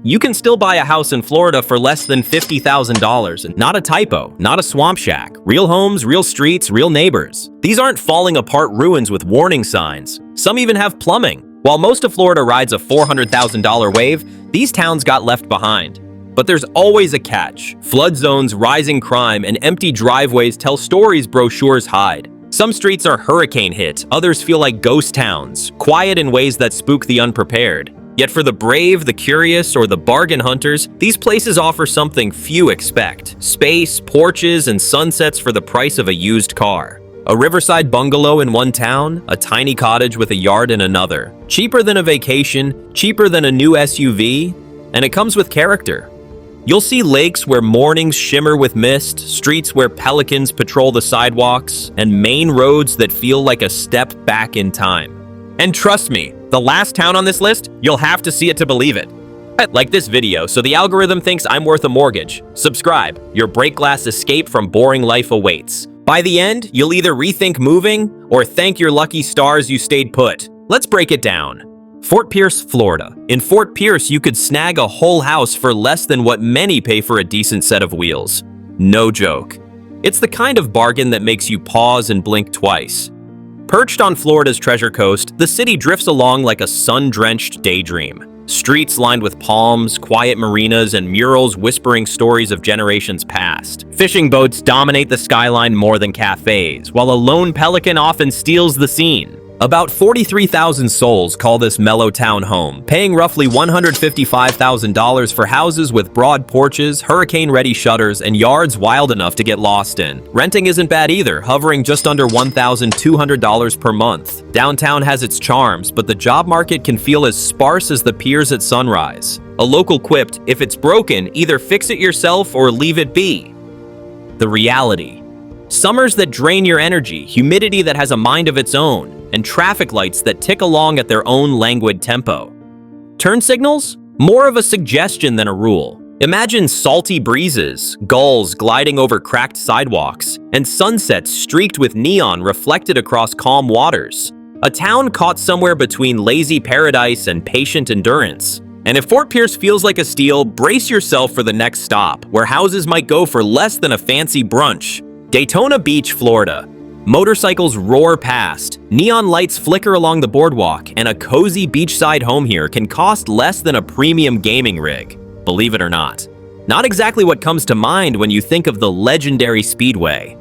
you can still buy a house in Florida for less than $50,000. And not a typo, not a swamp shack. Real homes, real streets, real neighbors. These aren't falling apart ruins with warning signs. Some even have plumbing. While most of Florida rides a $400,000 wave, these towns got left behind. But there's always a catch. Flood zones, rising crime, and empty driveways tell stories brochures hide. Some streets are hurricane hit, others feel like ghost towns, quiet in ways that spook the unprepared. Yet for the brave, the curious, or the bargain hunters, these places offer something few expect. Space, porches, and sunsets for the price of a used car. A riverside bungalow in one town, a tiny cottage with a yard in another. Cheaper than a vacation, cheaper than a new SUV, and it comes with character. You'll see lakes where mornings shimmer with mist, streets where pelicans patrol the sidewalks, and main roads that feel like a step back in time. And trust me, the last town on this list, you'll have to see it to believe it. Like this video so the algorithm thinks I'm worth a mortgage. Subscribe, your break glass escape from boring life awaits. By the end, you'll either rethink moving or thank your lucky stars you stayed put. Let's break it down. Fort Pierce, Florida. In Fort Pierce, you could snag a whole house for less than what many pay for a decent set of wheels. No joke. It's the kind of bargain that makes you pause and blink twice. Perched on Florida's Treasure Coast, the city drifts along like a sun-drenched daydream. Streets lined with palms, quiet marinas, and murals whispering stories of generations past. Fishing boats dominate the skyline more than cafes, while a lone pelican often steals the scene. About 43,000 souls call this mellow town home, paying roughly $155,000 for houses with broad porches, hurricane-ready shutters, and yards wild enough to get lost in. Renting isn't bad either, hovering just under $1,200 per month. Downtown has its charms, but the job market can feel as sparse as the piers at sunrise. A local quipped, "If it's broken, either fix it yourself or leave it be." The reality. Summers that drain your energy, humidity that has a mind of its own, and traffic lights that tick along at their own languid tempo. Turn signals? More of a suggestion than a rule. Imagine salty breezes, gulls gliding over cracked sidewalks, and sunsets streaked with neon reflected across calm waters. A town caught somewhere between lazy paradise and patient endurance. And if Fort Pierce feels like a steal, brace yourself for the next stop, where houses might go for less than a fancy brunch. Daytona Beach, Florida. Motorcycles roar past, neon lights flicker along the boardwalk, and a cozy beachside home here can cost less than a premium gaming rig, believe it or not. Not exactly what comes to mind when you think of the legendary Speedway.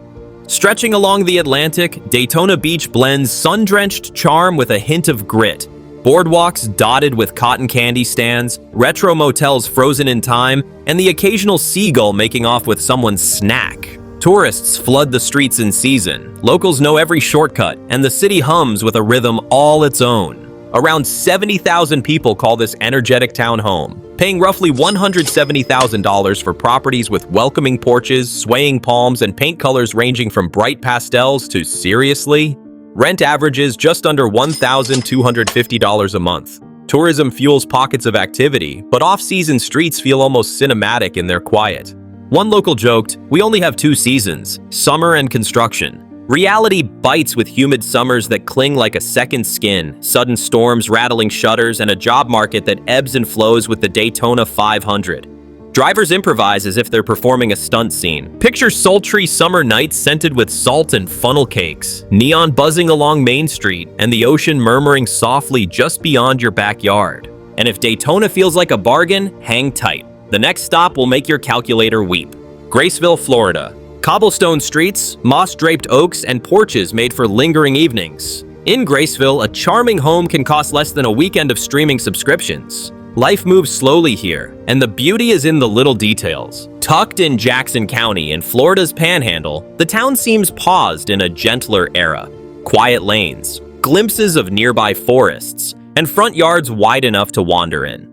Stretching along the Atlantic, Daytona Beach blends sun-drenched charm with a hint of grit. Boardwalks dotted with cotton candy stands, retro motels frozen in time, and the occasional seagull making off with someone's snack. Tourists flood the streets in season, locals know every shortcut, and the city hums with a rhythm all its own. Around 70,000 people call this energetic town home, paying roughly $170,000 for properties with welcoming porches, swaying palms, and paint colors ranging from bright pastels to seriously? Rent averages just under $1,250 a month. Tourism fuels pockets of activity, but off-season streets feel almost cinematic in their quiet. One local joked, "We only have two seasons, summer and construction." Reality bites with humid summers that cling like a second skin, sudden storms rattling shutters, and a job market that ebbs and flows with the Daytona 500. Drivers improvise as if they're performing a stunt scene. Picture sultry summer nights scented with salt and funnel cakes, neon buzzing along Main Street, and the ocean murmuring softly just beyond your backyard. And if Daytona feels like a bargain, hang tight. The next stop will make your calculator weep. Graceville, Florida. Cobblestone streets, moss-draped oaks, and porches made for lingering evenings. In Graceville, a charming home can cost less than a weekend of streaming subscriptions. Life moves slowly here, and the beauty is in the little details. Tucked in Jackson County in Florida's Panhandle, the town seems paused in a gentler era. Quiet lanes, glimpses of nearby forests, and front yards wide enough to wander in.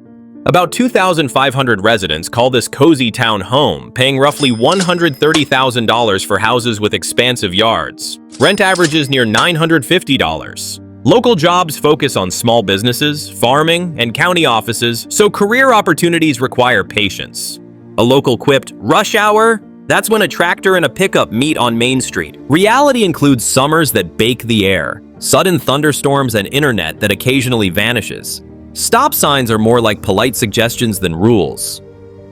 About 2,500 residents call this cozy town home, paying roughly $130,000 for houses with expansive yards. Rent averages near $950. Local jobs focus on small businesses, farming, and county offices, so career opportunities require patience. A local quipped, "Rush hour? That's when a tractor and a pickup meet on Main Street." Reality includes summers that bake the air, sudden thunderstorms, and internet that occasionally vanishes. Stop signs are more like polite suggestions than rules.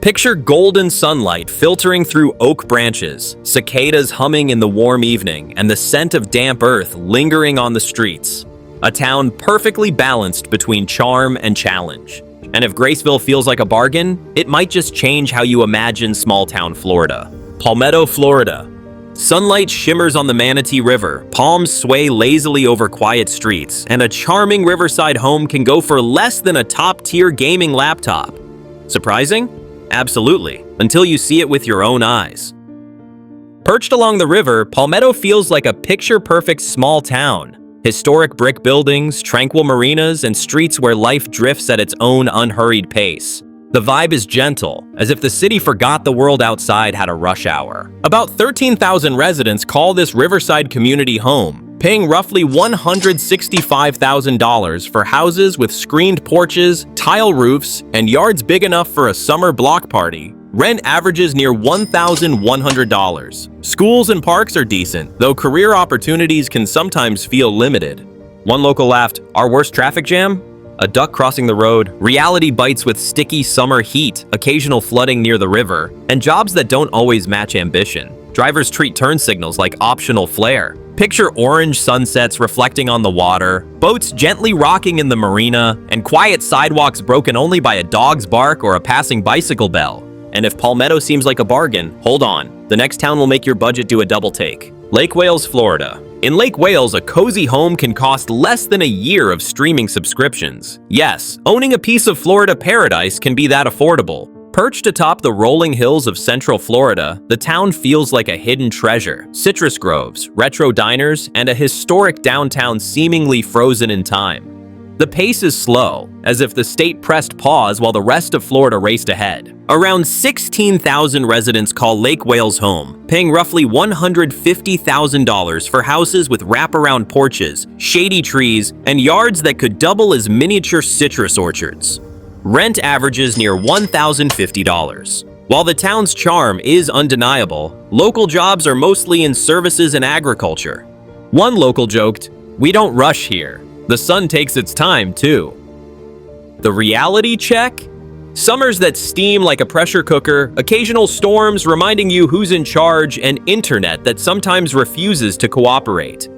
Picture golden sunlight filtering through oak branches, cicadas humming in the warm evening, and the scent of damp earth lingering on the streets. A town perfectly balanced between charm and challenge. And if Graceville feels like a bargain, it might just change how you imagine small-town Florida. Palmetto, Florida. Sunlight shimmers on the Manatee River, palms sway lazily over quiet streets, and a charming riverside home can go for less than a top-tier gaming laptop. Surprising? Absolutely, until you see it with your own eyes. Perched along the river, Palmetto feels like a picture-perfect small town. Historic brick buildings, tranquil marinas, and streets where life drifts at its own unhurried pace. The vibe is gentle, as if the city forgot the world outside had a rush hour. About 13,000 residents call this riverside community home, paying roughly $165,000 for houses with screened porches, tile roofs, and yards big enough for a summer block party. Rent averages near $1,100. Schools and parks are decent, though career opportunities can sometimes feel limited. One local laughed, "Our worst traffic jam? A duck crossing the road, reality bites with sticky summer heat, occasional flooding near the river, and jobs that don't always match ambition. Drivers treat turn signals like optional flair. Picture orange sunsets reflecting on the water, boats gently rocking in the marina, and quiet sidewalks broken only by a dog's bark or a passing bicycle bell. And if Palmetto seems like a bargain, hold on. The next town will make your budget do a double take. Lake Wales, Florida. In Lake Wales, a cozy home can cost less than a year of streaming subscriptions. Yes, owning a piece of Florida paradise can be that affordable. Perched atop the rolling hills of central Florida, the town feels like a hidden treasure. Citrus groves, retro diners, and a historic downtown seemingly frozen in time. The pace is slow, as if the state pressed pause while the rest of Florida raced ahead. Around 16,000 residents call Lake Wales home, paying roughly $150,000 for houses with wraparound porches, shady trees, and yards that could double as miniature citrus orchards. Rent averages near $1,050. While the town's charm is undeniable, local jobs are mostly in services and agriculture. One local joked, "We don't rush here. The sun takes its time, too." The reality check? Summers that steam like a pressure cooker, occasional storms reminding you who's in charge, and internet that sometimes refuses to cooperate.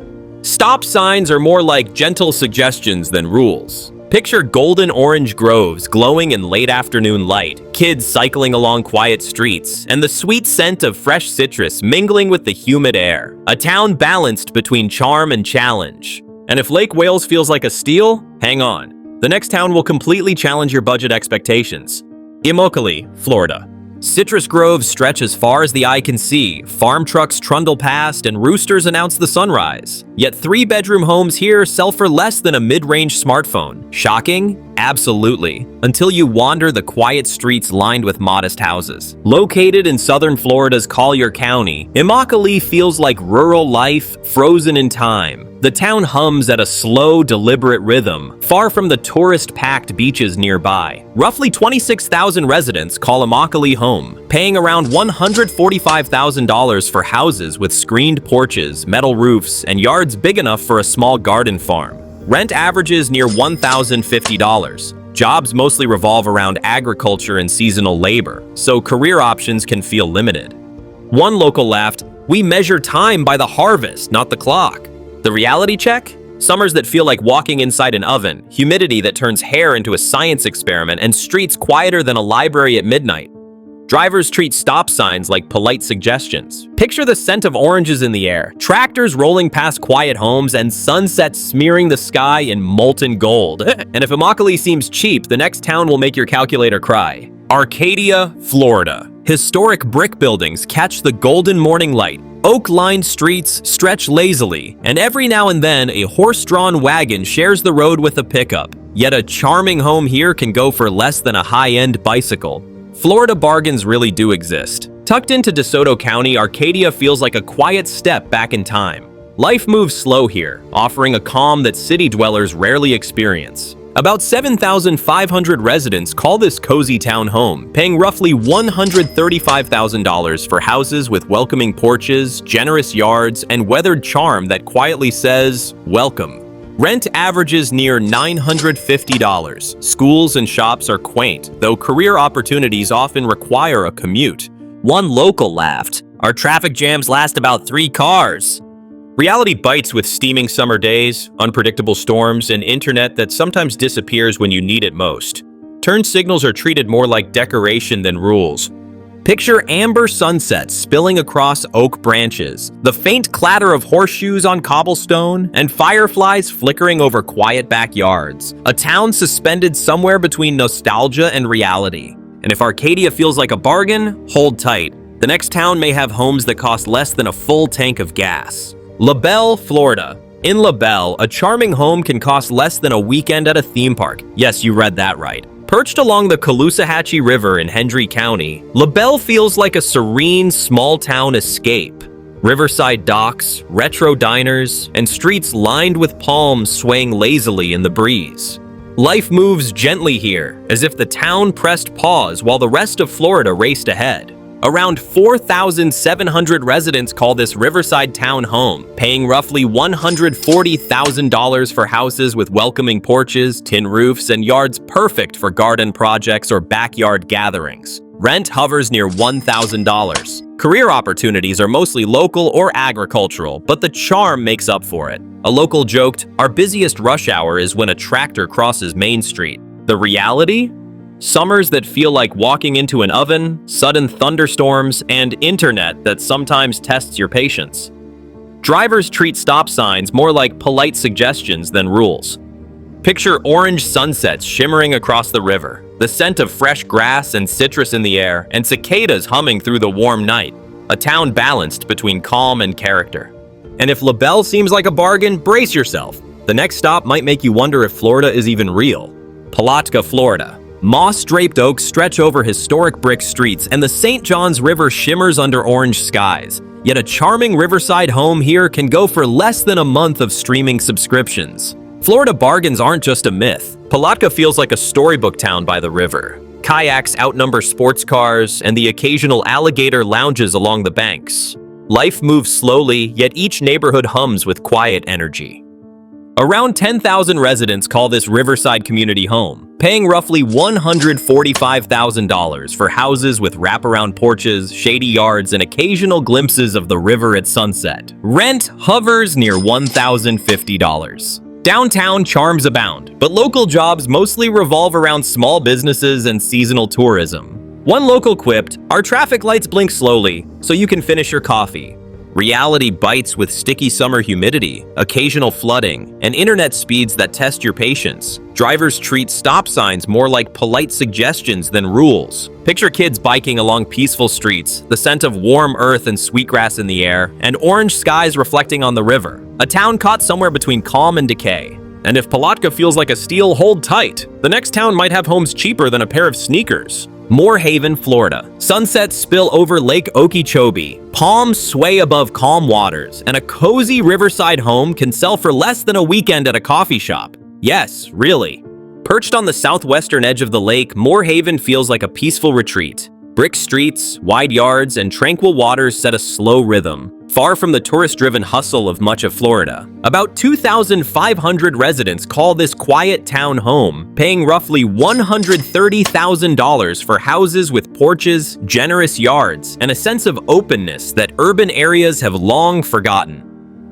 Stop signs are more like gentle suggestions than rules. Picture golden orange groves glowing in late afternoon light, kids cycling along quiet streets, and the sweet scent of fresh citrus mingling with the humid air. A town balanced between charm and challenge. And if Lake Wales feels like a steal, hang on. The next town will completely challenge your budget expectations. Ocala, Florida. Citrus groves stretch as far as the eye can see, farm trucks trundle past, and roosters announce the sunrise. Yet 3-bedroom homes here sell for less than a mid-range smartphone. Shocking? Absolutely. Until you wander the quiet streets lined with modest houses. Located in southern Florida's Collier County, Ocala feels like rural life frozen in time. The town hums at a slow, deliberate rhythm, far from the tourist-packed beaches nearby. Roughly 26,000 residents call Ocala home, paying around $145,000 for houses with screened porches, metal roofs, and yards big enough for a small garden farm. Rent averages near $1,050. Jobs mostly revolve around agriculture and seasonal labor, so career options can feel limited. One local laughed, "We measure time by the harvest, not the clock." The reality check? Summers that feel like walking inside an oven, humidity that turns hair into a science experiment, and streets quieter than a library at midnight. Drivers treat stop signs like polite suggestions. Picture the scent of oranges in the air, tractors rolling past quiet homes, and sunsets smearing the sky in molten gold. And if Ocala seems cheap, the next town will make your calculator cry. Arcadia, Florida. Historic brick buildings catch the golden morning light. Oak-lined streets stretch lazily, and every now and then a horse-drawn wagon shares the road with a pickup. Yet a charming home here can go for less than a high-end bicycle. Florida bargains really do exist. Tucked into DeSoto County, Arcadia feels like a quiet step back in time. Life moves slow here, offering a calm that city dwellers rarely experience. About 7,500 residents call this cozy town home, paying roughly $135,000 for houses with welcoming porches, generous yards, and weathered charm that quietly says, "Welcome." Rent averages near $950. Schools and shops are quaint, though career opportunities often require a commute. One local laughed, "Our traffic jams last about 3 cars." Reality bites with steaming summer days, unpredictable storms, and internet that sometimes disappears when you need it most. Turn signals are treated more like decoration than rules. Picture amber sunsets spilling across oak branches, the faint clatter of horseshoes on cobblestone, and fireflies flickering over quiet backyards. A town suspended somewhere between nostalgia and reality. And if Arcadia feels like a bargain, hold tight. The next town may have homes that cost less than a full tank of gas. La Belle, Florida. In La Belle, a charming home can cost less than a weekend at a theme park. Yes, you read that right. Perched along the Caloosahatchee River in Hendry County, La Belle feels like a serene, small-town escape. Riverside docks, retro diners, and streets lined with palms swaying lazily in the breeze. Life moves gently here, as if the town pressed pause while the rest of Florida raced ahead. Around 4,700 residents call this riverside town home, paying roughly $140,000 for houses with welcoming porches, tin roofs, and yards perfect for garden projects or backyard gatherings. Rent hovers near $1,000. Career opportunities are mostly local or agricultural, but the charm makes up for it. A local joked, "Our busiest rush hour is when a tractor crosses Main Street." The reality? Summers that feel like walking into an oven, sudden thunderstorms, and internet that sometimes tests your patience. Drivers treat stop signs more like polite suggestions than rules. Picture orange sunsets shimmering across the river, the scent of fresh grass and citrus in the air, and cicadas humming through the warm night. A town balanced between calm and character. And if La Belle seems like a bargain, brace yourself. The next stop might make you wonder if Florida is even real. Palatka, Florida. Moss-draped oaks stretch over historic brick streets, and the St. Johns River shimmers under orange skies. Yet a charming riverside home here can go for less than a month of streaming subscriptions. Florida bargains aren't just a myth. Palatka feels like a storybook town by the river. Kayaks outnumber sports cars, and the occasional alligator lounges along the banks. Life moves slowly, yet each neighborhood hums with quiet energy. Around 10,000 residents call this riverside community home, paying roughly $145,000 for houses with wraparound porches, shady yards, and occasional glimpses of the river at sunset. Rent hovers near $1,050. Downtown charms abound, but local jobs mostly revolve around small businesses and seasonal tourism. One local quipped, "Our traffic lights blink slowly, so you can finish your coffee." Reality bites with sticky summer humidity, occasional flooding, and internet speeds that test your patience. Drivers treat stop signs more like polite suggestions than rules. Picture kids biking along peaceful streets, the scent of warm earth and sweetgrass in the air, and orange skies reflecting on the river. A town caught somewhere between calm and decay. And if Palatka feels like a steal, hold tight. The next town might have homes cheaper than a pair of sneakers. Moorhaven, Florida. Sunsets spill over Lake Okeechobee. Palms sway above calm waters, and a cozy riverside home can sell for less than a weekend at a coffee shop. Yes, really. Perched on the southwestern edge of the lake, Moorhaven feels like a peaceful retreat. Brick streets, wide yards, and tranquil waters set a slow rhythm, far from the tourist-driven hustle of much of Florida. About 2,500 residents call this quiet town home, paying roughly $130,000 for houses with porches, generous yards, and a sense of openness that urban areas have long forgotten.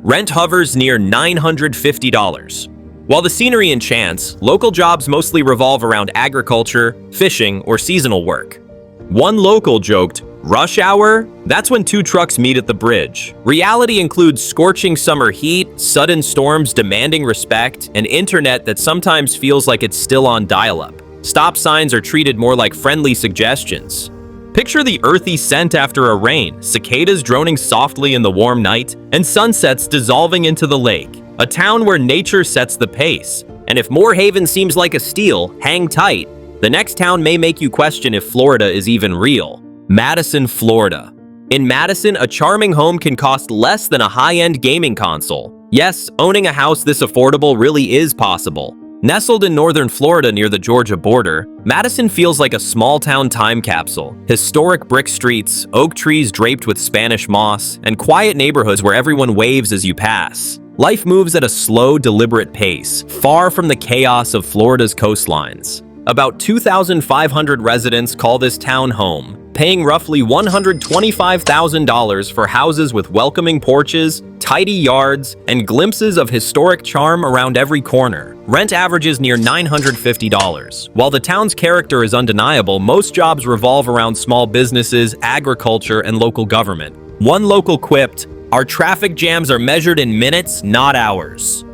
Rent hovers near $950. While the scenery enchants, local jobs mostly revolve around agriculture, fishing, or seasonal work. One local joked, "Rush hour? That's when two trucks meet at the bridge." Reality includes scorching summer heat, sudden storms demanding respect, and internet that sometimes feels like it's still on dial-up. Stop signs are treated more like friendly suggestions. Picture the earthy scent after a rain, cicadas droning softly in the warm night, and sunsets dissolving into the lake. A town where nature sets the pace. And if Moorhaven seems like a steal, hang tight. The next town may make you question if Florida is even real. Madison, Florida. In Madison, a charming home can cost less than a high-end gaming console. Yes, owning a house this affordable really is possible. Nestled in northern Florida near the Georgia border, Madison feels like a small-town time capsule. Historic brick streets, oak trees draped with Spanish moss, and quiet neighborhoods where everyone waves as you pass. Life moves at a slow, deliberate pace, far from the chaos of Florida's coastlines. About 2,500 residents call this town home, paying roughly $125,000 for houses with welcoming porches, tidy yards, and glimpses of historic charm around every corner. Rent averages near $950. While the town's character is undeniable, most jobs revolve around small businesses, agriculture, and local government. One local quipped, "Our traffic jams are measured in minutes, not hours."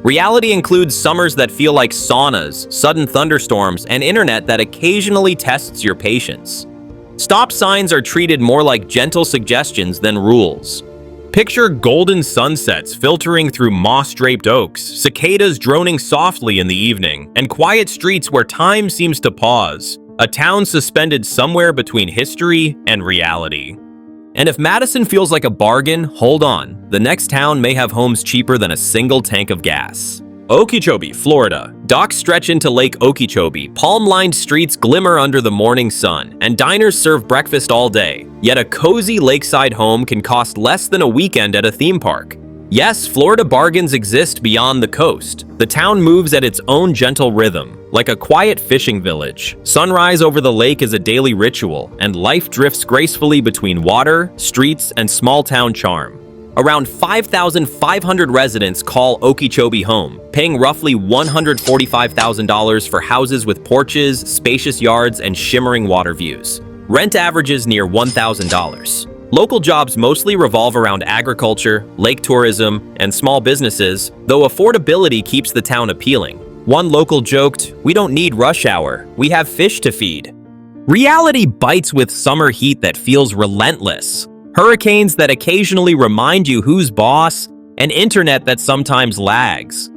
Reality includes summers that feel like saunas, sudden thunderstorms, and internet that occasionally tests your patience. Stop signs are treated more like gentle suggestions than rules. Picture golden sunsets filtering through moss-draped oaks, cicadas droning softly in the evening, and quiet streets where time seems to pause. A town suspended somewhere between history and reality. And if Madison feels like a bargain, hold on. The next town may have homes cheaper than a single tank of gas. Okeechobee, Florida. Docks stretch into Lake Okeechobee, palm-lined streets glimmer under the morning sun, and diners serve breakfast all day. Yet a cozy lakeside home can cost less than a weekend at a theme park. Yes, Florida bargains exist beyond the coast. The town moves at its own gentle rhythm, like a quiet fishing village. Sunrise over the lake is a daily ritual, and life drifts gracefully between water, streets, and small-town charm. Around 5,500 residents call Okeechobee home, paying roughly $145,000 for houses with porches, spacious yards, and shimmering water views. Rent averages near $1,000. Local jobs mostly revolve around agriculture, lake tourism, and small businesses, though affordability keeps the town appealing. One local joked, "We don't need rush hour, we have fish to feed." Reality bites with summer heat that feels relentless. Hurricanes that occasionally remind you who's boss, and internet that sometimes lags.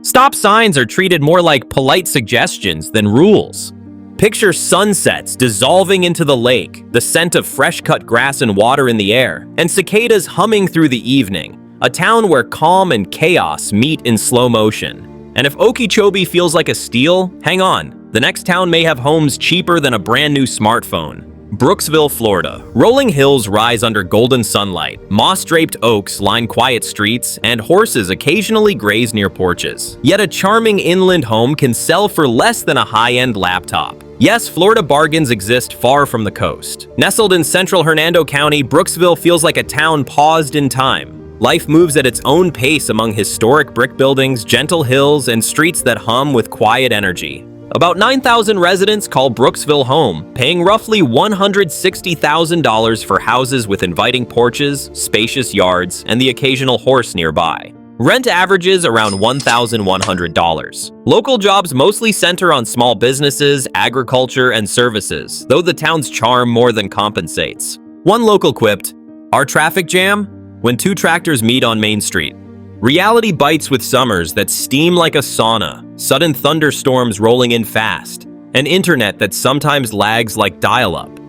Stop signs are treated more like polite suggestions than rules. Picture sunsets dissolving into the lake, the scent of fresh-cut grass and water in the air, and cicadas humming through the evening. A town where calm and chaos meet in slow motion. And if Okeechobee feels like a steal, hang on. The next town may have homes cheaper than a brand new smartphone. Brooksville, Florida. Rolling hills rise under golden sunlight, moss-draped oaks line quiet streets, and horses occasionally graze near porches. Yet a charming inland home can sell for less than a high-end laptop. Yes, Florida bargains exist far from the coast. Nestled in central Hernando County, Brooksville feels like a town paused in time. Life moves at its own pace among historic brick buildings, gentle hills, and streets that hum with quiet energy. About 9,000 residents call Brooksville home, paying roughly $160,000 for houses with inviting porches, spacious yards, and the occasional horse nearby. Rent averages around $1,100. Local jobs mostly center on small businesses, agriculture, and services, though the town's charm more than compensates. One local quipped, "Our traffic jam? When two tractors meet on Main Street." Reality bites with summers that steam like a sauna, sudden thunderstorms rolling in fast, and internet that sometimes lags like dial-up.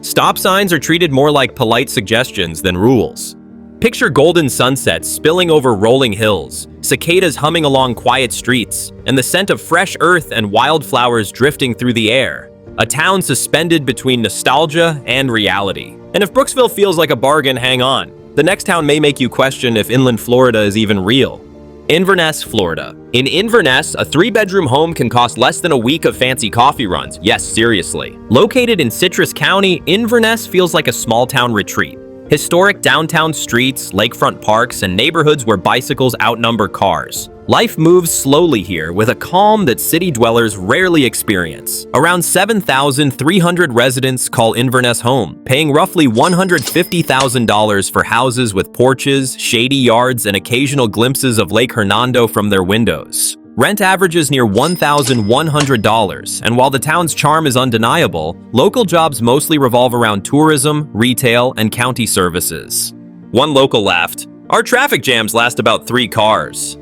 Stop signs are treated more like polite suggestions than rules. Picture golden sunsets spilling over rolling hills, cicadas humming along quiet streets, and the scent of fresh earth and wildflowers drifting through the air. A town suspended between nostalgia and reality. And if Brooksville feels like a bargain, hang on. The next town may make you question if inland Florida is even real. Inverness, Florida. In Inverness, a 3-bedroom home can cost less than a week of fancy coffee runs. Yes, seriously. Located in Citrus County, Inverness feels like a small-town retreat. Historic downtown streets, lakefront parks, and neighborhoods where bicycles outnumber cars. Life moves slowly here with a calm that city dwellers rarely experience. Around 7,300 residents call Inverness home, paying roughly $150,000 for houses with porches, shady yards, and occasional glimpses of Lake Hernando from their windows. Rent averages near $1,100, and while the town's charm is undeniable, local jobs mostly revolve around tourism, retail, and county services. One local laughed, "Our traffic jams last about 3 cars."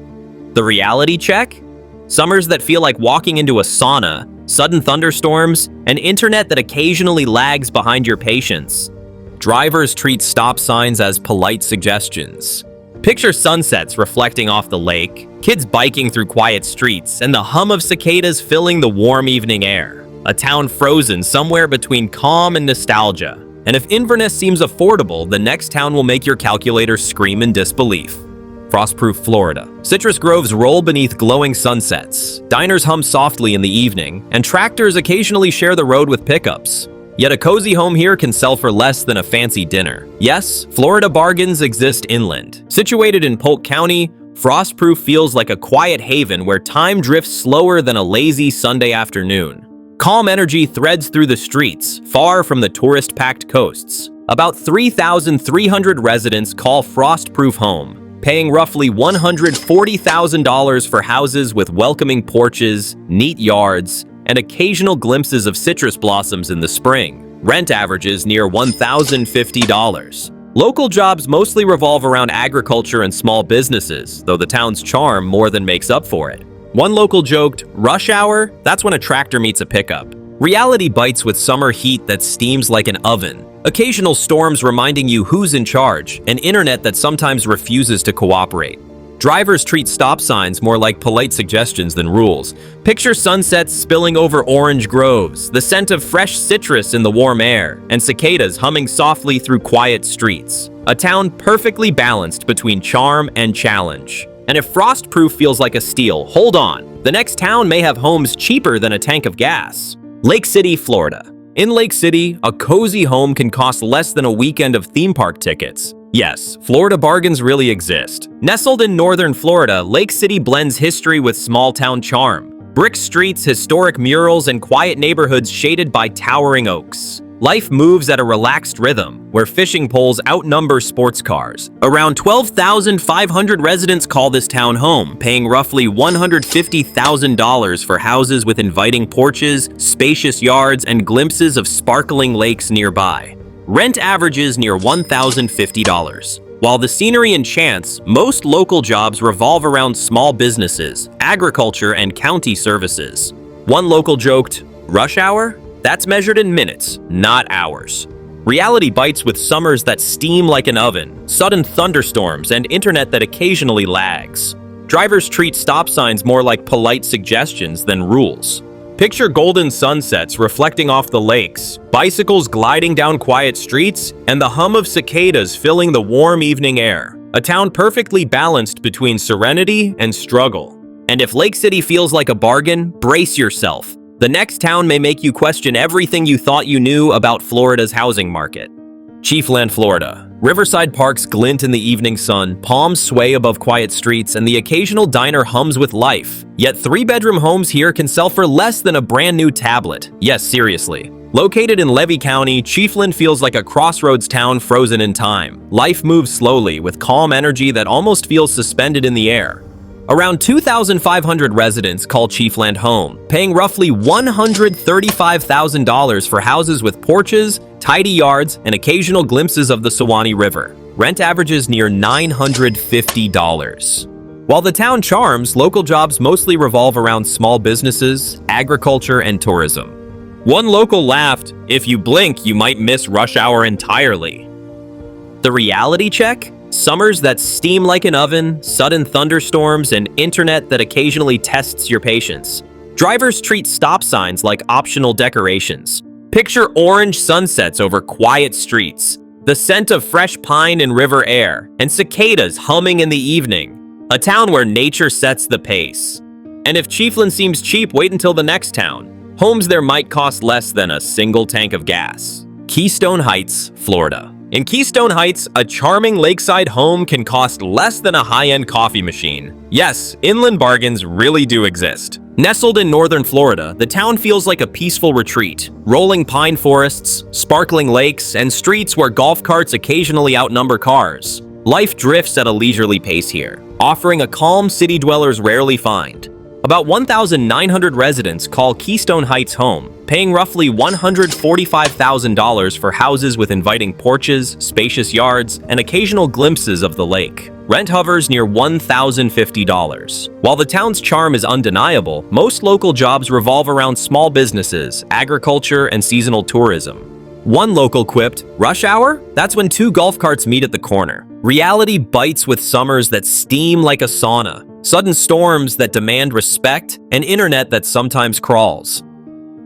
The reality check? Summers that feel like walking into a sauna, sudden thunderstorms, and internet that occasionally lags behind your patience. Drivers treat stop signs as polite suggestions. Picture sunsets reflecting off the lake, kids biking through quiet streets, and the hum of cicadas filling the warm evening air. A town frozen somewhere between calm and nostalgia. And if Inverness seems affordable, the next town will make your calculator scream in disbelief. Frostproof Florida. Citrus groves roll beneath glowing sunsets, diners hum softly in the evening, and tractors occasionally share the road with pickups. Yet a cozy home here can sell for less than a fancy dinner. Yes, Florida bargains exist inland. Situated in Polk County, Frostproof feels like a quiet haven where time drifts slower than a lazy Sunday afternoon. Calm energy threads through the streets, far from the tourist-packed coasts. About 3,300 residents call Frostproof home, paying roughly $140,000 for houses with welcoming porches, neat yards, and occasional glimpses of citrus blossoms in the spring. Rent averages near $1,050. Local jobs mostly revolve around agriculture and small businesses, though the town's charm more than makes up for it. One local joked, "Rush hour? That's when a tractor meets a pickup." Reality bites with summer heat that steams like an oven. Occasional storms reminding you who's in charge, and internet that sometimes refuses to cooperate. Drivers treat stop signs more like polite suggestions than rules. Picture sunsets spilling over orange groves, the scent of fresh citrus in the warm air, and cicadas humming softly through quiet streets. A town perfectly balanced between charm and challenge. And if Frostproof feels like a steal, hold on. The next town may have homes cheaper than a tank of gas. Lake City, Florida. In Lake City, a cozy home can cost less than a weekend of theme park tickets. Yes, Florida bargains really exist. Nestled in northern Florida, Lake City blends history with small-town charm. Brick streets, historic murals, and quiet neighborhoods shaded by towering oaks. Life moves at a relaxed rhythm, where fishing poles outnumber sports cars. Around 12,500 residents call this town home, paying roughly $150,000 for houses with inviting porches, spacious yards, and glimpses of sparkling lakes nearby. Rent averages near $1,050. While the scenery enchants, most local jobs revolve around small businesses, agriculture, and county services. One local joked, "Rush hour? That's measured in minutes, not hours." Reality bites with summers that steam like an oven, sudden thunderstorms, and internet that occasionally lags. Drivers treat stop signs more like polite suggestions than rules. Picture golden sunsets reflecting off the lakes, bicycles gliding down quiet streets, and the hum of cicadas filling the warm evening air. A town perfectly balanced between serenity and struggle. And if Lake City feels like a bargain, brace yourself. The next town may make you question everything you thought you knew about Florida's housing market. Chiefland, Florida. Riverside parks glint in the evening sun, palms sway above quiet streets, and the occasional diner hums with life. Yet three-bedroom homes here can sell for less than a brand new tablet. Yes, seriously. Located in Levy County, Chiefland feels like a crossroads town frozen in time. Life moves slowly, with calm energy that almost feels suspended in the air. Around 2,500 residents call Chiefland home, paying roughly $135,000 for houses with porches, tidy yards, and occasional glimpses of the Suwannee River. Rent averages near $950. While the town charms, local jobs mostly revolve around small businesses, agriculture, and tourism. One local laughed, "If you blink, you might miss rush hour entirely." The reality check? Summers that steam like an oven, sudden thunderstorms, and internet that occasionally tests your patience. Drivers treat stop signs like optional decorations. Picture orange sunsets over quiet streets, the scent of fresh pine in river air, and cicadas humming in the evening. A town where nature sets the pace. And if Chiefland seems cheap, wait until the next town. Homes there might cost less than a single tank of gas. Keystone Heights, Florida. In Keystone Heights, a charming lakeside home can cost less than a high-end coffee machine. Yes, inland bargains really do exist. Nestled in northern Florida, the town feels like a peaceful retreat. Rolling pine forests, sparkling lakes, and streets where golf carts occasionally outnumber cars. Life drifts at a leisurely pace here, offering a calm city dwellers rarely find. About 1,900 residents call Keystone Heights home, paying roughly $145,000 for houses with inviting porches, spacious yards, and occasional glimpses of the lake. Rent hovers near $1,050. While the town's charm is undeniable, most local jobs revolve around small businesses, agriculture, and seasonal tourism. One local quipped, "Rush hour? That's when two golf carts meet at the corner." Reality bites with summers that steam like a sauna, sudden storms that demand respect, and internet that sometimes crawls.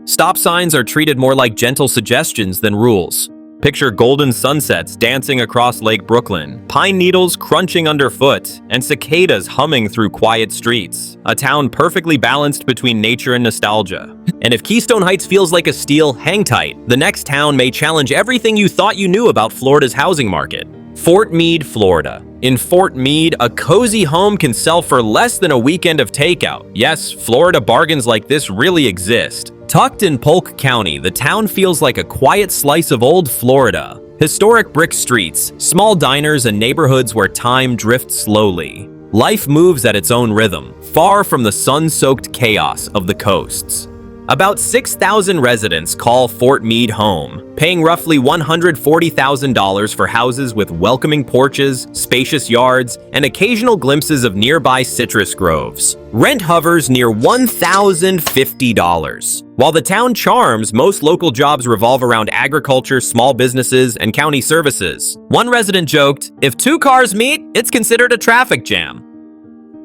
Stop signs are treated more like gentle suggestions than rules. Picture golden sunsets dancing across Lake Brooklyn, pine needles crunching underfoot, and cicadas humming through quiet streets. A town perfectly balanced between nature and nostalgia. And if Keystone Heights feels like a steal, hang tight. The next town may challenge everything you thought you knew about Florida's housing market. Fort Meade, Florida. In Fort Meade, a cozy home can sell for less than a weekend of takeout. Yes, Florida bargains like this really exist. Tucked in Polk County, the town feels like a quiet slice of old Florida. Historic brick streets, small diners, and neighborhoods where time drifts slowly. Life moves at its own rhythm, far from the sun-soaked chaos of the coasts. About 6,000 residents call Fort Meade home, paying roughly $140,000 for houses with welcoming porches, spacious yards, and occasional glimpses of nearby citrus groves. Rent hovers near $1,050. While the town charms, most local jobs revolve around agriculture, small businesses, and county services. One resident joked, "If two cars meet, it's considered a traffic jam."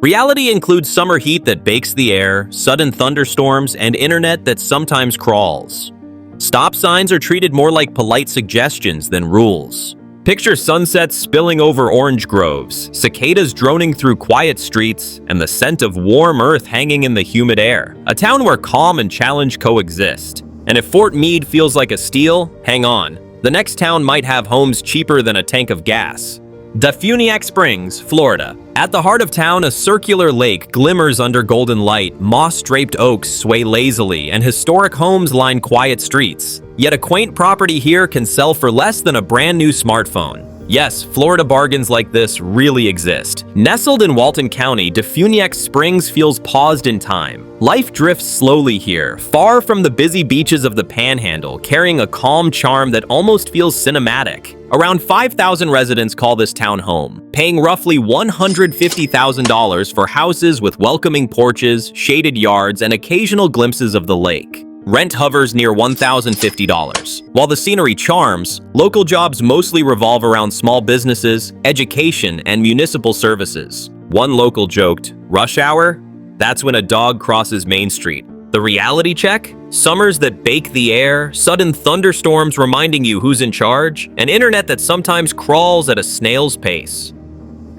Reality includes summer heat that bakes the air, sudden thunderstorms, and internet that sometimes crawls. Stop signs are treated more like polite suggestions than rules. Picture sunsets spilling over orange groves, cicadas droning through quiet streets, and the scent of warm earth hanging in the humid air. A town where calm and challenge coexist. And if Fort Meade feels like a steal, hang on. The next town might have homes cheaper than a tank of gas. Defuniak Springs, Florida. At the heart of town, a circular lake glimmers under golden light, moss-draped oaks sway lazily, and historic homes line quiet streets. Yet a quaint property here can sell for less than a brand new smartphone. Yes, Florida bargains like this really exist. Nestled in Walton County, Defuniak Springs feels paused in time. Life drifts slowly here, far from the busy beaches of the Panhandle, carrying a calm charm that almost feels cinematic. Around 5,000 residents call this town home, paying roughly $150,000 for houses with welcoming porches, shaded yards, and occasional glimpses of the lake. Rent hovers near $1,050. While the scenery charms, local jobs mostly revolve around small businesses, education, and municipal services. One local joked, "Rush hour? That's when a dog crosses Main Street." The reality check? Summers that bake the air, sudden thunderstorms reminding you who's in charge, and internet that sometimes crawls at a snail's pace.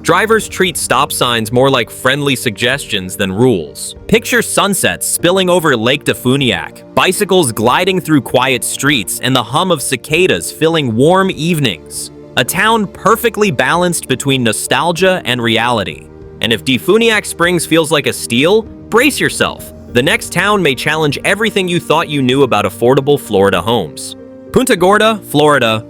Drivers treat stop signs more like friendly suggestions than rules. Picture sunsets spilling over Lake Defuniak, bicycles gliding through quiet streets, and the hum of cicadas filling warm evenings. A town perfectly balanced between nostalgia and reality. And if Defuniak Springs feels like a steal, brace yourself. The next town may challenge everything you thought you knew about affordable Florida homes. Punta Gorda, Florida.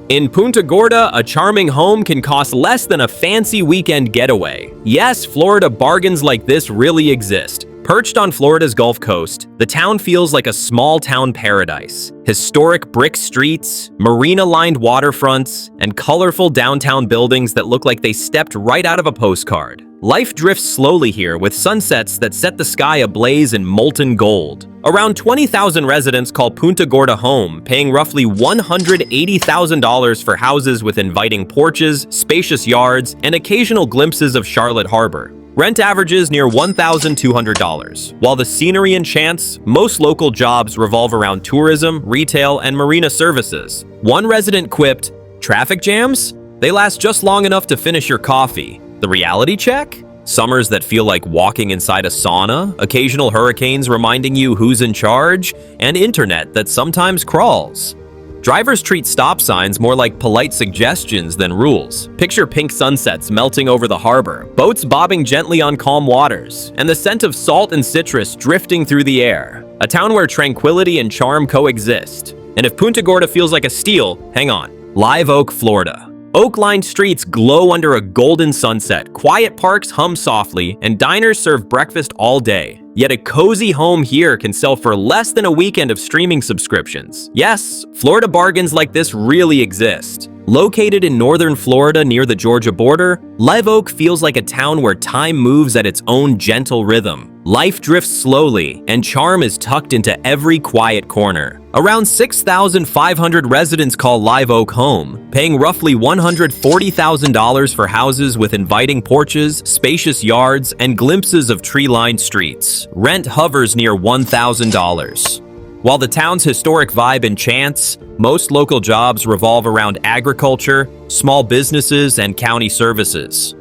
In Punta Gorda, a charming home can cost less than a fancy weekend getaway. Yes, Florida bargains like this really exist. Perched on Florida's Gulf Coast, the town feels like a small-town paradise. Historic brick streets, marina-lined waterfronts, and colorful downtown buildings that look like they stepped right out of a postcard. Life drifts slowly here with sunsets that set the sky ablaze in molten gold. Around 20,000 residents call Punta Gorda home, paying roughly $180,000 for houses with inviting porches, spacious yards, and occasional glimpses of Charlotte Harbor. Rent averages near $1,200. While the scenery enchants, most local jobs revolve around tourism, retail, and marina services. One resident quipped, "Traffic jams? They last just long enough to finish your coffee." The reality check? Summers that feel like walking inside a sauna, occasional hurricanes reminding you who's in charge, and internet that sometimes crawls. Drivers treat stop signs more like polite suggestions than rules. Picture pink sunsets melting over the harbor, boats bobbing gently on calm waters, and the scent of salt and citrus drifting through the air. A town where tranquility and charm coexist. And if Punta Gorda feels like a steal, hang on. Live Oak, Florida. Oak-lined streets glow under a golden sunset, quiet parks hum softly, and diners serve breakfast all day. Yet a cozy home here can sell for less than a weekend of streaming subscriptions. Yes, Florida bargains like this really exist. Located in northern Florida near the Georgia border, Live Oak feels like a town where time moves at its own gentle rhythm. Life drifts slowly, and charm is tucked into every quiet corner. Around 6,500 residents call Live Oak home, paying roughly $140,000 for houses with inviting porches, spacious yards, and glimpses of tree-lined streets. Rent hovers near $1,000. While the town's historic vibe enchants, most local jobs revolve around agriculture, small businesses, and county services.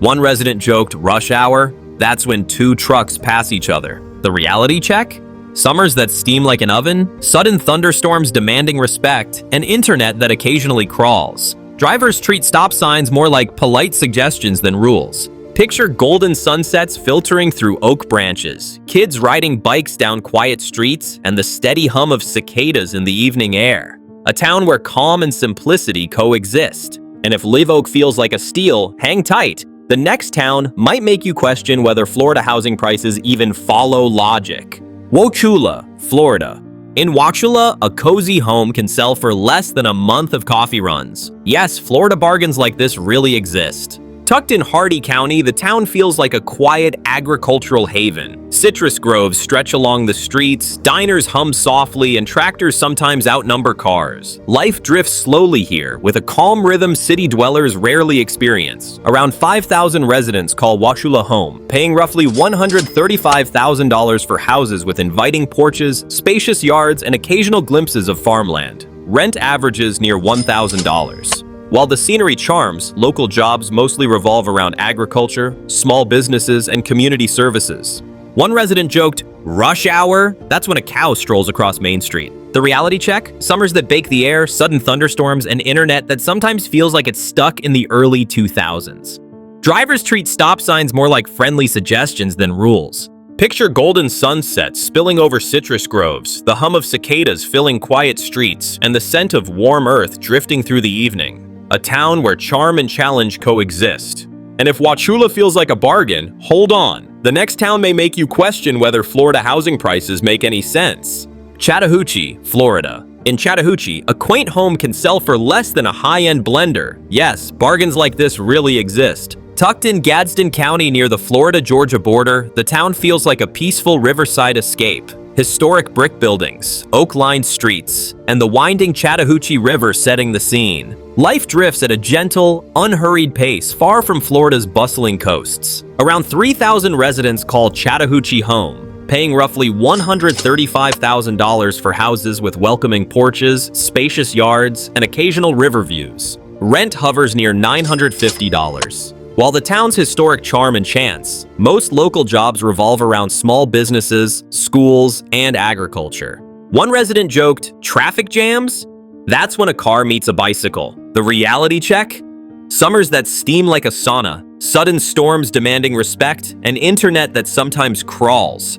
One resident joked, "Rush hour? That's when two trucks pass each other." The reality check? Summers that steam like an oven, sudden thunderstorms demanding respect, and internet that occasionally crawls. Drivers treat stop signs more like polite suggestions than rules. Picture golden sunsets filtering through oak branches, kids riding bikes down quiet streets, and the steady hum of cicadas in the evening air. A town where calm and simplicity coexist. And if Live Oak feels like a steal, hang tight. The next town might make you question whether Florida housing prices even follow logic. Wauchula, Florida. In Wauchula, a cozy home can sell for less than a month of coffee runs. Yes, Florida bargains like this really exist. Tucked in Hardee County, the town feels like a quiet agricultural haven. Citrus groves stretch along the streets, diners hum softly, and tractors sometimes outnumber cars. Life drifts slowly here, with a calm rhythm city dwellers rarely experience. Around 5,000 residents call Wauchula home, paying roughly $135,000 for houses with inviting porches, spacious yards, and occasional glimpses of farmland. Rent averages near $1,000. While the scenery charms, local jobs mostly revolve around agriculture, small businesses, and community services. One resident joked, "Rush hour? That's when a cow strolls across Main Street." The reality check? Summers that bake the air, sudden thunderstorms, and internet that sometimes feels like it's stuck in the early 2000s. Drivers treat stop signs more like friendly suggestions than rules. Picture golden sunsets spilling over citrus groves, the hum of cicadas filling quiet streets, and the scent of warm earth drifting through the evening. A town where charm and challenge coexist. And if Wauchula feels like a bargain, hold on. The next town may make you question whether Florida housing prices make any sense. Chattahoochee, Florida. In Chattahoochee, a quaint home can sell for less than a high-end blender. Yes, bargains like this really exist. Tucked in Gadsden County near the Florida-Georgia border, the town feels like a peaceful riverside escape. Historic brick buildings, oak-lined streets, and the winding Chattahoochee River setting the scene. Life drifts at a gentle, unhurried pace far from Florida's bustling coasts. Around 3,000 residents call Chattahoochee home, paying roughly $135,000 for houses with welcoming porches, spacious yards, and occasional river views. Rent hovers near $950. While the town's historic charm enchants, most local jobs revolve around small businesses, schools, and agriculture. One resident joked, "Traffic jams? That's when a car meets a bicycle." The reality check? Summers that steam like a sauna, sudden storms demanding respect, and internet that sometimes crawls.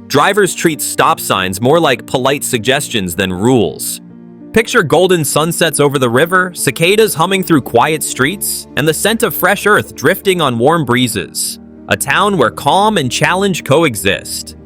Drivers treat stop signs more like polite suggestions than rules. Picture golden sunsets over the river, cicadas humming through quiet streets, and the scent of fresh earth drifting on warm breezes. A town where calm and challenge coexist.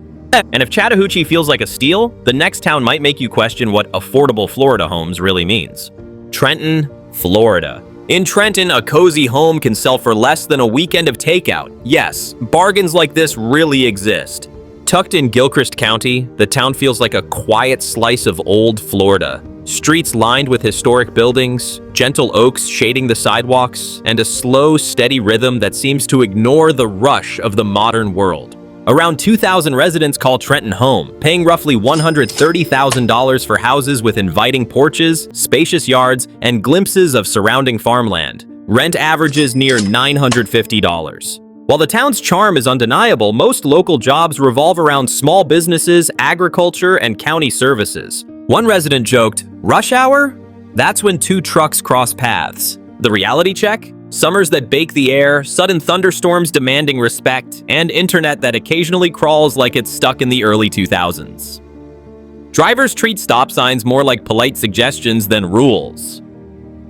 And if Chattahoochee feels like a steal, the next town might make you question what affordable Florida homes really means. Trenton, Florida. In Trenton, a cozy home can sell for less than a weekend of takeout. Yes, bargains like this really exist. Tucked in Gilchrist County, the town feels like a quiet slice of old Florida. Streets lined with historic buildings, gentle oaks shading the sidewalks, and a slow, steady rhythm that seems to ignore the rush of the modern world. Around 2,000 residents call Trenton home, paying roughly $130,000 for houses with inviting porches, spacious yards, and glimpses of surrounding farmland. Rent averages near $950. While the town's charm is undeniable, most local jobs revolve around small businesses, agriculture, and county services. One resident joked, "Rush hour? That's when two trucks cross paths." The reality check? Summers that bake the air, sudden thunderstorms demanding respect, and internet that occasionally crawls like it's stuck in the early 2000s. Drivers treat stop signs more like polite suggestions than rules.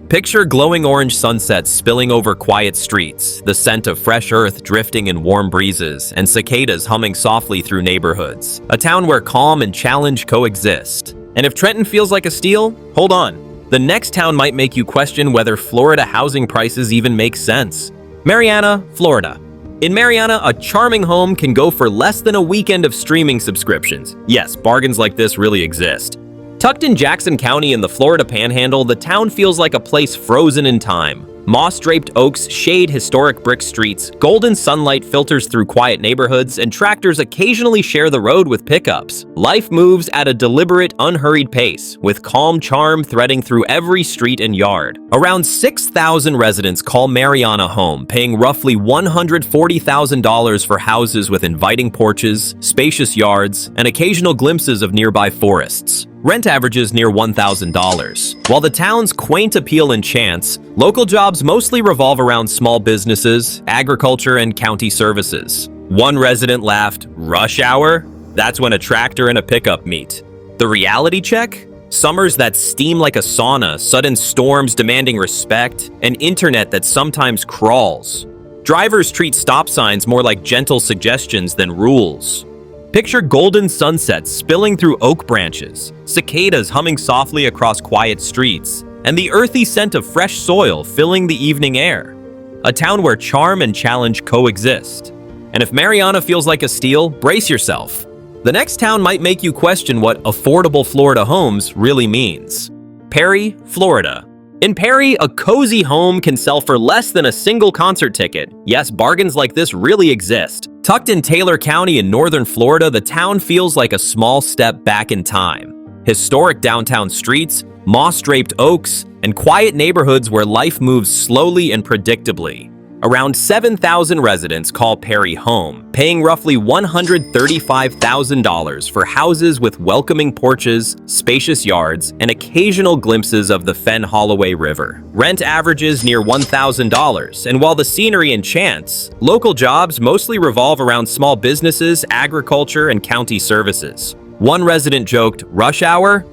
Picture glowing orange sunsets spilling over quiet streets, the scent of fresh earth drifting in warm breezes, and cicadas humming softly through neighborhoods. A town where calm and challenge coexist. And if Trenton feels like a steal, hold on. The next town might make you question whether Florida housing prices even make sense. Marianna, Florida. In Marianna, a charming home can go for less than a weekend of streaming subscriptions. Yes, bargains like this really exist. Tucked in Jackson County in the Florida Panhandle, the town feels like a place frozen in time. Moss-draped oaks shade historic brick streets, golden sunlight filters through quiet neighborhoods, and tractors occasionally share the road with pickups. Life moves at a deliberate, unhurried pace, with calm charm threading through every street and yard. Around 6,000 residents call Mariana home, paying roughly $140,000 for houses with inviting porches, spacious yards, and occasional glimpses of nearby forests. Rent averages near $1,000. While the town's quaint appeal enchants, local jobs mostly revolve around small businesses, agriculture, and county services. One resident laughed, "Rush hour? That's when a tractor and a pickup meet." The reality check? Summers that steam like a sauna, sudden storms demanding respect, and internet that sometimes crawls. Drivers treat stop signs more like gentle suggestions than rules. Picture golden sunsets spilling through oak branches, cicadas humming softly across quiet streets, and the earthy scent of fresh soil filling the evening air. A town where charm and challenge coexist. And if Mariana feels like a steal, brace yourself. The next town might make you question what affordable Florida homes really means. Perry, Florida. In Perry, a cozy home can sell for less than a single concert ticket. Yes, bargains like this really exist. Tucked in Taylor County in northern Florida, the town feels like a small step back in time. Historic downtown streets, moss-draped oaks, and quiet neighborhoods where life moves slowly and predictably. Around 7,000 residents call Perry home, paying roughly $135,000 for houses with welcoming porches, spacious yards, and occasional glimpses of the Fen Holloway River. Rent averages near $1,000, and while the scenery enchants, local jobs mostly revolve around small businesses, agriculture, and county services. One resident joked, "Rush hour?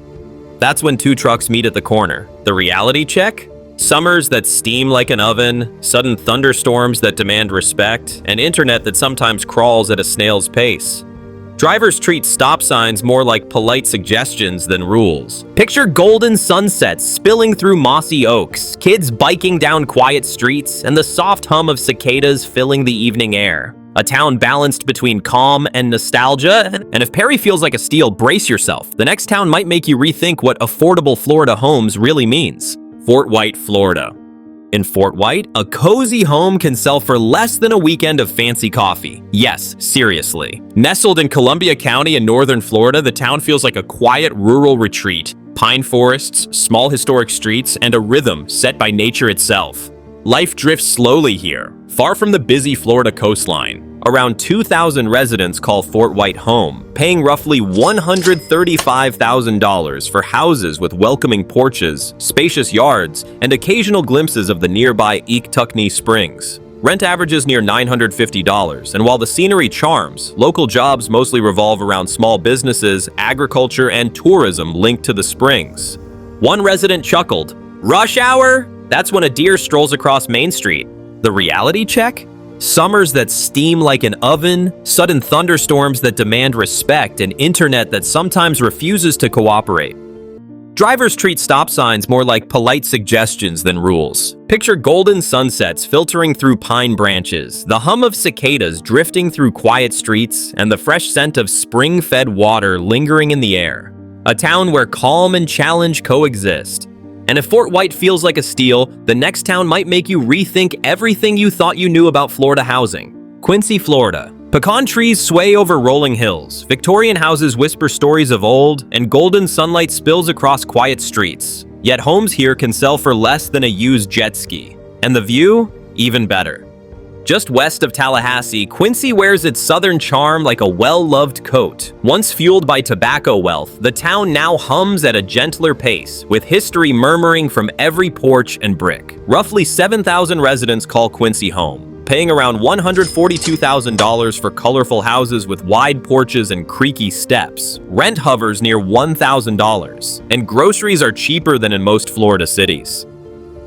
That's when two trucks meet at the corner." The reality check? Summers that steam like an oven, sudden thunderstorms that demand respect, and internet that sometimes crawls at a snail's pace. Drivers treat stop signs more like polite suggestions than rules. Picture golden sunsets spilling through mossy oaks, kids biking down quiet streets, and the soft hum of cicadas filling the evening air. A town balanced between calm and nostalgia, and if Perry feels like a steal, brace yourself. The next town might make you rethink what affordable Florida homes really means. Fort White, Florida. In Fort White, a cozy home can sell for less than a weekend of fancy coffee. Yes, seriously. Nestled in Columbia County in northern Florida, the town feels like a quiet rural retreat. Pine forests, small historic streets, and a rhythm set by nature itself. Life drifts slowly here, far from the busy Florida coastline. Around 2,000 residents call Fort White home, paying roughly $135,000 for houses with welcoming porches, spacious yards, and occasional glimpses of the nearby Eektuknee Springs. Rent averages near $950, and while the scenery charms, local jobs mostly revolve around small businesses, agriculture, and tourism linked to the springs. One resident chuckled, "Rush hour? That's when a deer strolls across Main Street." The reality check? Summers that steam like an oven, sudden thunderstorms that demand respect, and internet that sometimes refuses to cooperate. Drivers treat stop signs more like polite suggestions than rules. Picture golden sunsets filtering through pine branches, the hum of cicadas drifting through quiet streets, and the fresh scent of spring-fed water lingering in the air. A town where calm and challenge coexist. And if Fort White feels like a steal, the next town might make you rethink everything you thought you knew about Florida housing. Quincy, Florida. Pecan trees sway over rolling hills, Victorian houses whisper stories of old, and golden sunlight spills across quiet streets. Yet homes here can sell for less than a used jet ski. And the view? Even better. Just west of Tallahassee, Quincy wears its southern charm like a well-loved coat. Once fueled by tobacco wealth, the town now hums at a gentler pace, with history murmuring from every porch and brick. Roughly 7,000 residents call Quincy home, paying around $142,000 for colorful houses with wide porches and creaky steps. Rent hovers near $1,000, and groceries are cheaper than in most Florida cities.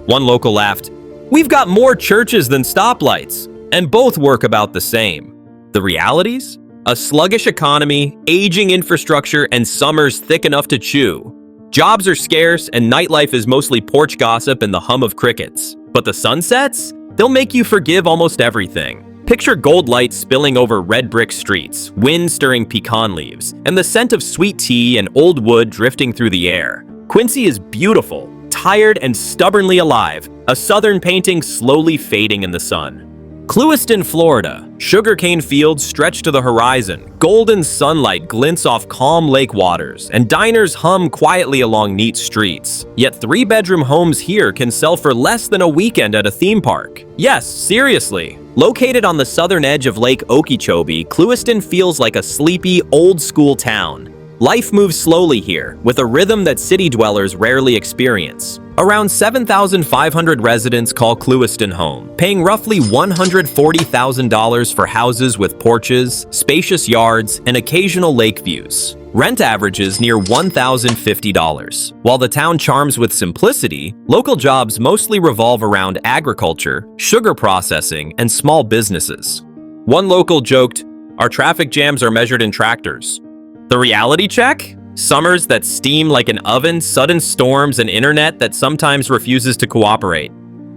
One local laughed, "We've got more churches than stoplights," and both work about the same. The realities? A sluggish economy, aging infrastructure, and summers thick enough to chew. Jobs are scarce, and nightlife is mostly porch gossip and the hum of crickets. But the sunsets? They'll make you forgive almost everything. Picture gold light spilling over red brick streets, wind stirring pecan leaves, and the scent of sweet tea and old wood drifting through the air. Quincy is beautiful, tired and stubbornly alive, a southern painting slowly fading in the sun. Clewiston, Florida. Sugarcane fields stretch to the horizon, golden sunlight glints off calm lake waters, and diners hum quietly along neat streets. Yet three-bedroom homes here can sell for less than a weekend at a theme park. Yes, seriously. Located on the southern edge of Lake Okeechobee, Clewiston feels like a sleepy, old-school town. Life moves slowly here, with a rhythm that city dwellers rarely experience. Around 7,500 residents call Clewiston home, paying roughly $140,000 for houses with porches, spacious yards, and occasional lake views. Rent averages near $1,050. While the town charms with simplicity, local jobs mostly revolve around agriculture, sugar processing, and small businesses. One local joked, "Our traffic jams are measured in tractors." The reality check? Summers that steam like an oven, sudden storms, and internet that sometimes refuses to cooperate.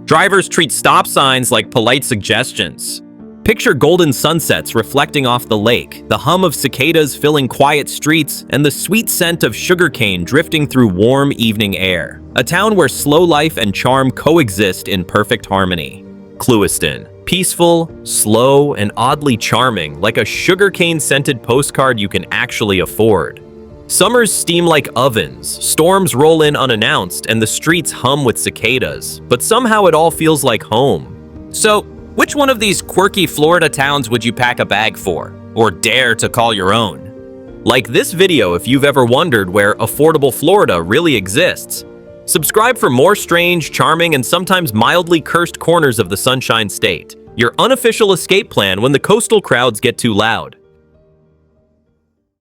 Drivers treat stop signs like polite suggestions. Picture golden sunsets reflecting off the lake, the hum of cicadas filling quiet streets, and the sweet scent of sugarcane drifting through warm evening air. A town where slow life and charm coexist in perfect harmony. Clewiston. Peaceful, slow, and oddly charming, like a sugarcane-scented postcard you can actually afford. Summers steam like ovens, storms roll in unannounced, and the streets hum with cicadas, but somehow it all feels like home. So, which one of these quirky Florida towns would you pack a bag for, or dare to call your own? Like this video if you've ever wondered where affordable Florida really exists. Subscribe for more strange, charming, and sometimes mildly cursed corners of the Sunshine State. Your unofficial escape plan when the coastal crowds get too loud.